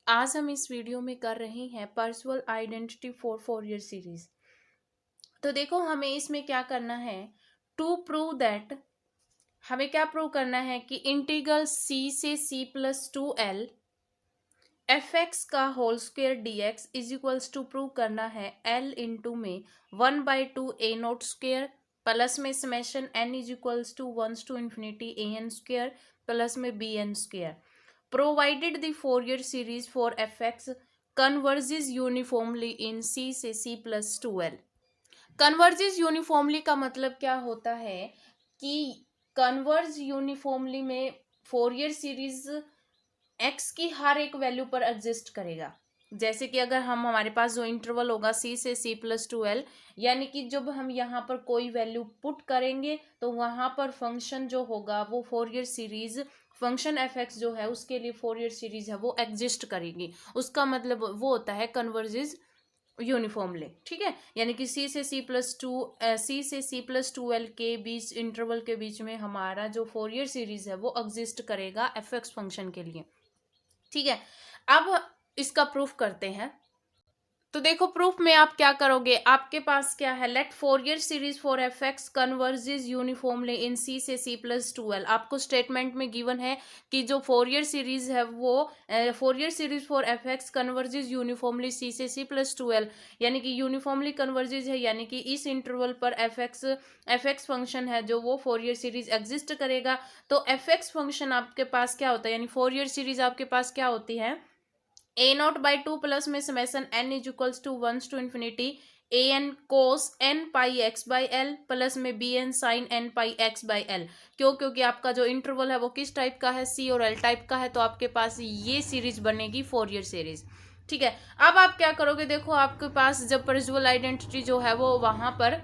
आज हम इस वीडियो में कर रहे हैं पर्सुअल आइडेंटिटी फॉर फोरियर सीरीज। तो देखो हमें इसमें क्या करना है, टू प्रूव दैट, हमें क्या प्रूव करना है कि इंटीग्रल c से c plus 2l F x का whole square D x is equals to prove करना है l इंटू में 1/2 a नोट स्क्वेयर प्लस में summation n is equals to 1 to infinity a n square plus में b n square provided the Fourier series for fx converges uniformly in c से c plus 2l। converges uniformly का मतलब क्या होता है कि converge uniformly में Fourier series x की हर एक वैल्यू पर एग्जिस्ट करेगा। जैसे कि अगर हम हमारे पास जो इंटरवल होगा c से c प्लस 2l, यानी कि जब हम यहाँ पर कोई वैल्यू पुट करेंगे तो वहां पर फंक्शन जो होगा वो Fourier series function F x जो है उसके लिए फोरियर सीरीज है वो एग्जिस्ट करेगी। उसका मतलब वो होता है कन्वर्जेस यूनिफॉर्मली। ठीक है, यानी कि c से c प्लस 2l के बीच इंटरवल के बीच में हमारा जो फोरियर सीरीज है वो एग्जिस्ट करेगा एफ एक्स फंक्शन के लिए। ठीक है, अब इसका प्रूफ करते हैं। तो देखो प्रूफ में आप क्या करोगे, आपके पास क्या है, let Fourier series for F X converges uniformly in c से c प्लस 2l। आपको स्टेटमेंट में गिवन है कि जो फोरियर सीरीज है वो Fourier series for F X converges uniformly c से c प्लस 2l, यानी कि यूनिफॉर्मली कन्वर्जेस है, यानी कि इस इंटरवल पर एफ एक्स फंक्शन है जो वो फोरियर सीरीज एग्जिस्ट करेगा। तो एफ एक्स फंक्शन आपके पास क्या होता है, यानी फोरियर सीरीज आपके पास क्या होती है, a0/2 प्लस में summation n is equals to 1 to infinity an cos n pi x by l plus में bn sin n pi x by l। क्योंकि आपका जो इंटरवल है वो किस टाइप का है, c और l टाइप का है, तो आपके पास ये सीरीज बनेगी फोरियर सीरीज। ठीक है, अब आप क्या करोगे, देखो आपके पास जब पर्सुअल आइडेंटिटी जो है वो वहां पर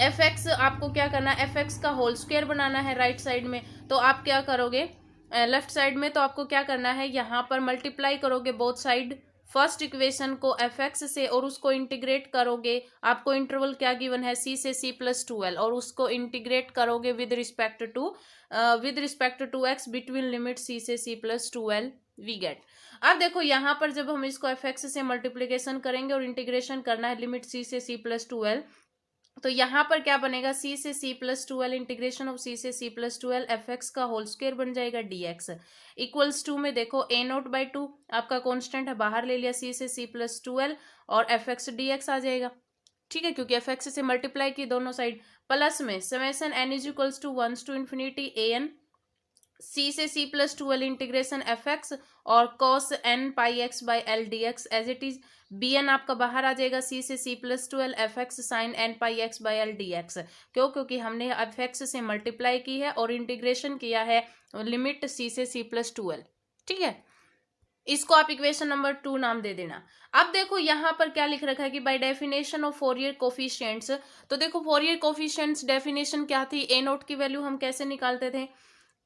एफ एक्स आपको क्या करना है, एफ एक्स का होल स्क्वायर बनाना है राइट साइड में। तो आप क्या करोगे लेफ्ट साइड में, तो आपको क्या करना है, यहाँ पर मल्टीप्लाई करोगे बोथ साइड फर्स्ट इक्वेशन को एफ एक्स से और उसको इंटीग्रेट करोगे। आपको इंटरवल क्या गिवन है, c से c प्लस 2l, और उसको इंटीग्रेट करोगे with respect to x between limit c से c plus 2l we get. अब देखो यहाँ पर जब हम इसको एफ एक्स से मल्टीप्लीकेशन करेंगे और इंटीग्रेशन करना है लिमिट c से c प्लस 2l, तो यहाँ पर क्या बनेगा, c से c plus 2l integration of c से c plus 2l F x का होल स्क्वायर बन जाएगा dx इक्वल्स टू में देखो a0/2 आपका कांस्टेंट है, बाहर ले लिया c से c प्लस 2l और एफ एक्स dx आ जाएगा। ठीक है, क्योंकि एफ एक्स से मल्टीप्लाई की दोनों साइड, प्लस में summation n is equals to 1 to infinity an c से c plus 2l integration F X और cos n pi x by L D x as it is. bn आपका बाहर आ जाएगा, c से c plus 2l F X sine n pi x by L D X. क्योंकि हमने F x से multiply की है और इंटीग्रेशन किया है लिमिट c से c प्लस 2l। ठीक है, इसको आप इक्वेशन नंबर 2 नाम दे देना। अब देखो यहाँ पर क्या लिख रखा है कि by definition of Fourier coefficients. तो देखो फोरियर कोफिशिएंट्स डेफिनेशन क्या थी, ए नोट की वैल्यू हम कैसे निकालते थे,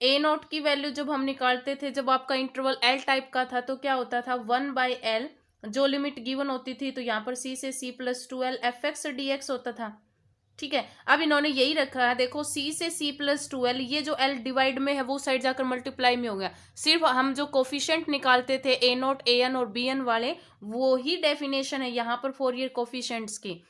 ए नोट की वैल्यू जब हम निकालते थे, जब आपका इंटरवल एल टाइप का था तो क्या होता था 1/l, जो लिमिट गिवन होती थी तो यहाँ पर c से c plus 2l F x D x होता था। ठीक है, अब इन्होंने यही रखा है, देखो c से c प्लस 2l, ये जो l डिवाइड में है वो साइड जाकर मल्टीप्लाई में हो गया। सिर्फ हम जो कोफिशिएंट निकालते थे ए नोट ए एन और बी एन वाले, वो ही डेफिनेशन है यहाँ पर फोरियर कोफिशिएंट्स की।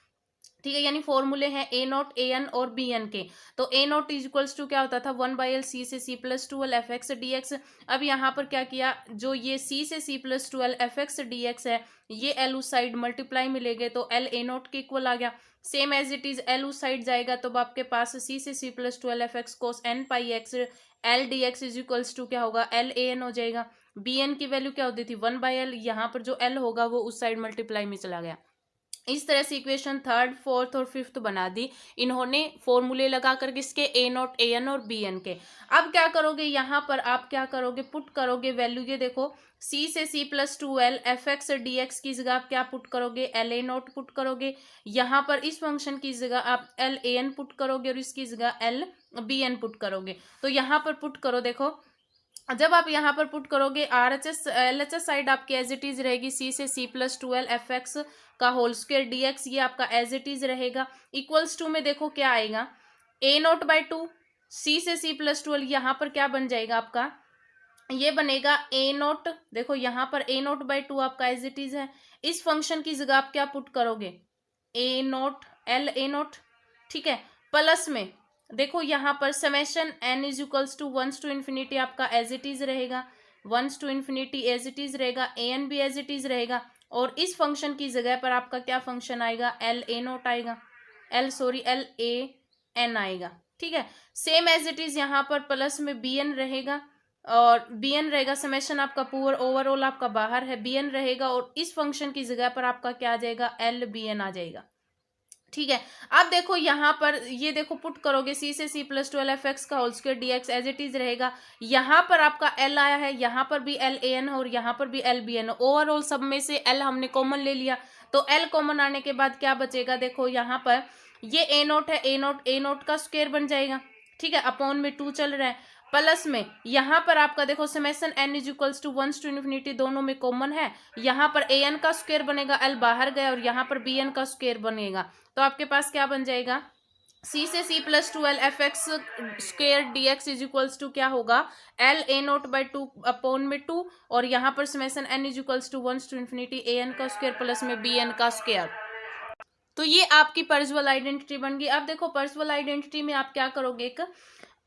ठीक है, यानी फॉर्मूले हैं ए नॉट ए एन और बी एन के। तो ए नॉट इज इक्वल्स टू क्या होता था 1/l c से c plus 2l F x D x. अब यहाँ पर क्या किया, जो ये c से c plus 2l F x D x है, ये l उस साइड मल्टीप्लाई में ले गए तो l ए नॉट के इक्वल आ गया। Same as it is l उस साइड जाएगा तो आपके पास c से c plus 2l F X cos n pi X L D x is equals to क्या होगा, l ए एन हो जाएगा। बी एन की वैल्यू क्या होती थी 1/l, यहाँ पर जो l होगा वो उस साइड मल्टीप्लाई में चला गया। इस तरह से इक्वेशन थर्ड फोर्थ और फिफ्थ बना दी इन्होंने फॉर्मूले लगा कर किसके, ए नॉट ए एन और बी एन के। अब क्या करोगे, यहाँ पर आप क्या करोगे, पुट करोगे वैल्यू, ये देखो c से c plus 2l F x D x की जगह आप क्या पुट करोगे, एल ए नॉट पुट करोगे। यहाँ पर इस फंक्शन की जगह आप एल ए एन पुट करोगे और इसकी जगह एल बी एन पुट करोगे। तो यहाँ पर पुट करो, देखो जब आप यहाँ पर पुट करोगे R H S L H S side आपकी एज इट इज रहेगी, c से c plus 2l F x का होल स्क्वायर डी एक्स, ये आपका एज इट इज रहेगा। इक्वल्स टू में देखो क्या आएगा, a0/2 c से c प्लस 2l, यहाँ पर क्या बन जाएगा आपका ये बनेगा ए नोट, देखो यहाँ पर ए नोट बाई टू आपका एज इट इज है। इस फंक्शन की जगह आप क्या पुट करोगे, A naught L A naught, ठीक है। प्लस में देखो यहाँ पर summation N is equals to once to infinity आपका एज इट इज रहेगा, once to infinity as it is रहेगा, ए एन भी एज इट इज रहेगा। और इस फंक्शन की जगह पर आपका क्या फंक्शन आएगा, एल ए नोट आएगा, एल ए एन आएगा, ठीक है। सेम एज इट इज यहाँ पर प्लस में बी एन रहेगा, और बी एन रहेगा, समेशन आपका पूरा ओवरऑल आपका बाहर है, बी एन रहेगा, और इस फंक्शन की जगह पर आपका क्या आ जाएगा, एल बी एन आ जाएगा, ठीक है। अब देखो यहाँ पर ये देखो पुट करोगे सी से सी plus two L F x का whole square D x as it is रहेगा। यहाँ पर आपका एल आया है, यहाँ पर भी एल ए एन है, और यहाँ पर भी एल बी एन है। ओवरऑल सब में से एल हमने कॉमन ले लिया, तो एल कॉमन आने के बाद क्या बचेगा, देखो यहाँ पर ये ए नोट है, ए नोट का स्क्वायर बन जाएगा, ठीक है, अपॉन में टू चल रहा है। प्लस में यहाँ पर आपका देखो summation N is equals to once to infinity, दोनों में कॉमन है। यहाँ पर ए एन का स्क्वायर बनेगा, एल बाहर गया, और यहाँ पर बी एन का स्क्वायर बनेगा। तो आपके पास क्या बन जाएगा, सी से सी plus two L F X square D x is equals to क्या होगा, L A naught by two upon में टू, और यहाँ पर summation N is equals to once to infinity A N का स्क्वायर प्लस में B N का square. तो ये आपकी पर्सुअल आइडेंटिटी बन गई। अब देखो पर्सुअल आइडेंटिटी में आप क्या करोगे, एक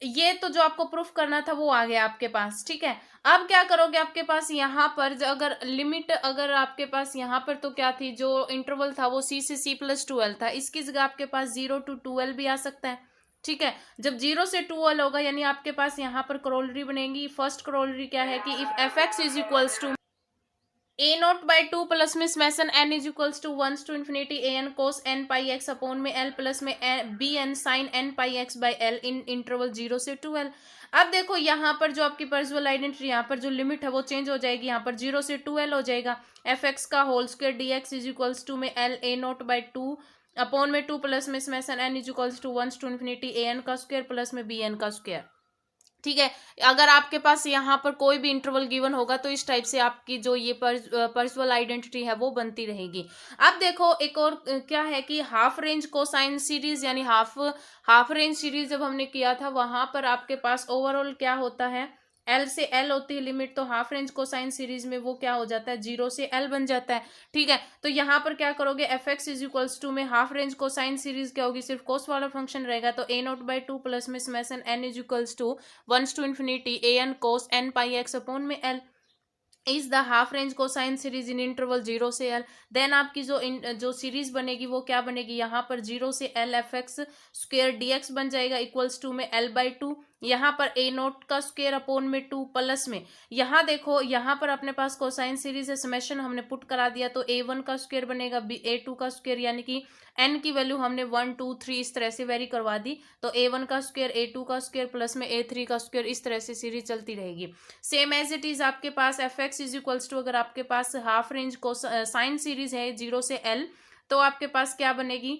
ये तो जो आपको प्रूफ करना था वो आ गया आपके पास, ठीक है। अब क्या करोगे, आपके पास यहाँ पर अगर लिमिट, अगर आपके पास यहाँ पर तो क्या थी, जो इंटरवल था वो सी से सी प्लस टूएल्व था, इसकी जगह आपके पास 0 to 12 भी आ सकता है, ठीक है। जब 0 से 12 होगा यानी आपके पास यहाँ पर करोलरी बनेगी। फर्स्ट करोलरी क्या है कि if f x is equals to a naught by two plus में summation N is equals to once to infinity A n cos n pi x upon में एल प्लस में B n sine n pi x by l in interval 0 से 12। अब देखो यहाँ पर जो आपकी पर्सुअल आइडेंटिटी, यहाँ पर जो लिमिट है वो चेंज हो जाएगी, यहाँ पर 0 से 12 हो जाएगा। एफ एक्स का whole square D x is equals to में l A naught by two upon में 2 प्लस में summation N is equals to once to infinity A N का स्क्वायर प्लस में बी एन का स्क्वायर, ठीक है। अगर आपके पास यहाँ पर कोई भी इंटरवल गिवन होगा तो इस टाइप से आपकी जो ये पर्सुअल आइडेंटिटी है वो बनती रहेगी। अब देखो एक और क्या है कि हाफ रेंज कोसाइन सीरीज, यानी हाफ रेंज सीरीज जब हमने किया था वहां पर आपके पास ओवरऑल क्या होता है, एल से एल होती है लिमिट, तो हाफ रेंज कोसाइन सीरीज में वो क्या हो जाता है, 0 से एल बन जाता है, ठीक है। तो यहाँ पर क्या करोगे, f x is equals to में हाफ रेंज कोसाइन सीरीज क्या होगी, सिर्फ कोस वाला फंक्शन रहेगा, तो a naught by two plus में summation N is equals to once to infinity A n cos n pi x upon में l is the half range cosine series in interval 0 से L. Then आपकी जो series बनेगी वो क्या बनेगी, यहाँ पर 0 से L F X square D x बन जाएगा इक्वल्स टू में एल बाई टू, यहाँ पर ए नोट का स्क्वेयर अपॉन में 2 प्लस में, यहाँ देखो यहाँ पर अपने पास कोसाइन सीरीज है, समेशन हमने पुट करा दिया, तो A1 का स्क्वेयर बनेगा A2 का स्क्वेयर, यानी कि n की वैल्यू हमने 1 2 3 इस तरह से वेरी करवा दी, तो A1 का स्क्वेयर A2 का स्क्वेयर प्लस में A3 का स्क्वेयर, इस तरह से सीरीज चलती रहेगी। सेम एज इट इज आपके पास f x is equals to, अगर आपके पास half range cosine series है 0 से L, तो आपके पास क्या बनेगी,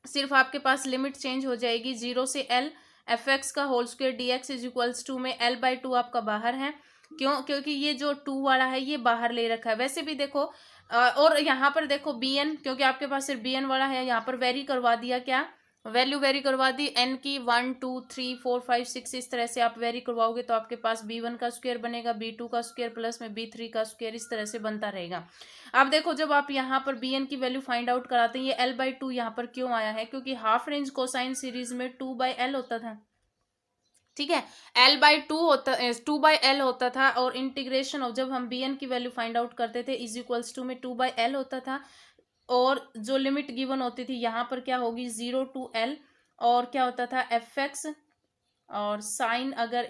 सिर्फ आपके पास लिमिट चेंज हो जाएगी, 0 से L एफ एक्स का whole square D x is equals to में एल बाई टू आपका बाहर है, क्योंकि ये जो 2 वाला है ये बाहर ले रखा है। वैसे भी देखो और यहाँ पर देखो बी एन, क्योंकि आपके पास सिर्फ बी एन वाला है, यहाँ पर वेरी करवा दिया, क्या वैल्यू वेरी करवा दी एन की 1 2 3 4 5 6, इस तरह से आप वेरी करवाओगे तो आपके पास B1 का स्क्वायर बनेगा, B2 का स्क्वायर प्लस में B3 का स्क्वायर, इस तरह से बनता रहेगा। अब देखो जब आप यहाँ पर Bn की वैल्यू फाइंड आउट कराते हैं, ये L बाई टू यहाँ पर क्यों आया है, क्योंकि हाफ रेंज कोसाइन सीरीज में 2 बाई L होता था, ठीक है, L बाई टू होता 2 बाई L होता था, और इंटीग्रेशन ऑफ जब हम Bn की वैल्यू फाइंड आउट करते थे इज इक्वल्स टू में 2 बाई L होता था, और जो लिमिट गिवन होती थी यहाँ पर क्या होगी 0 to L, और क्या होता था एफ एक्स और साइन, अगर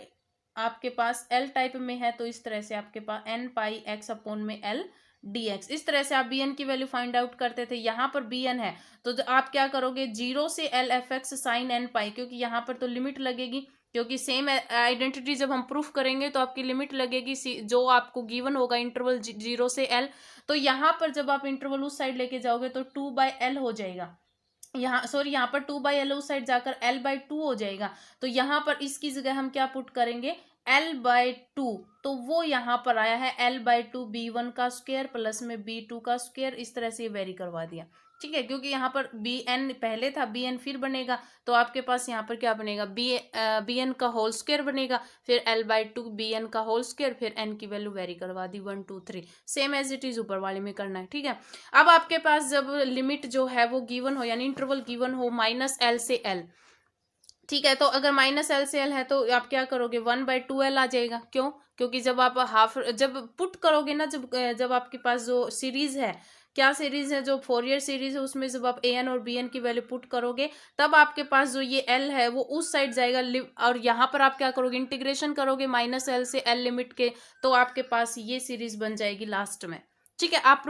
आपके पास L टाइप में है तो इस तरह से आपके पास n पाई x अपॉन में L dx, इस तरह से आप Bn की वैल्यू फाइंड आउट करते थे। यहाँ पर Bn है तो आप क्या करोगे 0 से L F X sine n pi, क्योंकि यहाँ पर तो लिमिट लगेगी, क्योंकि सेम आइडेंटिटी जब हम प्रूफ करेंगे तो आपकी लिमिट लगेगी जो आपको गिवन होगा इंटरवल 0 से L, तो यहाँ पर जब आप इंटरवल उस साइड लेके जाओगे तो 2 बाई L हो जाएगा, यहाँ पर 2 बाई L उस साइड जाकर L बाई टू हो जाएगा, तो यहाँ पर इसकी जगह हम क्या पुट करेंगे L/2, तो वो यहाँ पर आया है L/2 B1 का स्क्वायर प्लस में B2 का स्क्वायर, इस तरह से वेरी करवा दिया। ठीक है, क्योंकि यहाँ पर Bn पहले था, Bn फिर बनेगा, तो आपके पास यहाँ पर क्या बनेगा, Bn का होल स्क्वायर बनेगा, फिर L/2 Bn का होल स्क्वायर, फिर n की वैल्यू वेरी करवा दी 1 2 3, सेम एज इट इज ऊपर वाले में करना है। ठीक है, अब आपके पास जब लिमिट जो है वो गिवन हो, यानी इंटरवल गिवन हो -L से L, ठीक है, तो अगर -L से L है तो आप क्या करोगे, 1/2L आ जाएगा। क्यों? क्योंकि जब आप जब पुट करोगे ना, जब आपके पास जो सीरीज है, क्या सीरीज है, जो फोरियर सीरीज है, उसमें जब आप an और bn की वैल्यू पुट करोगे, तब आपके पास जो ये l है वो उस साइड जाएगा, और यहाँ पर आप क्या करोगे, इंटीग्रेशन करोगे -L से L लिमिट के, तो आपके पास ये सीरीज बन जाएगी लास्ट में। ठीक है, आप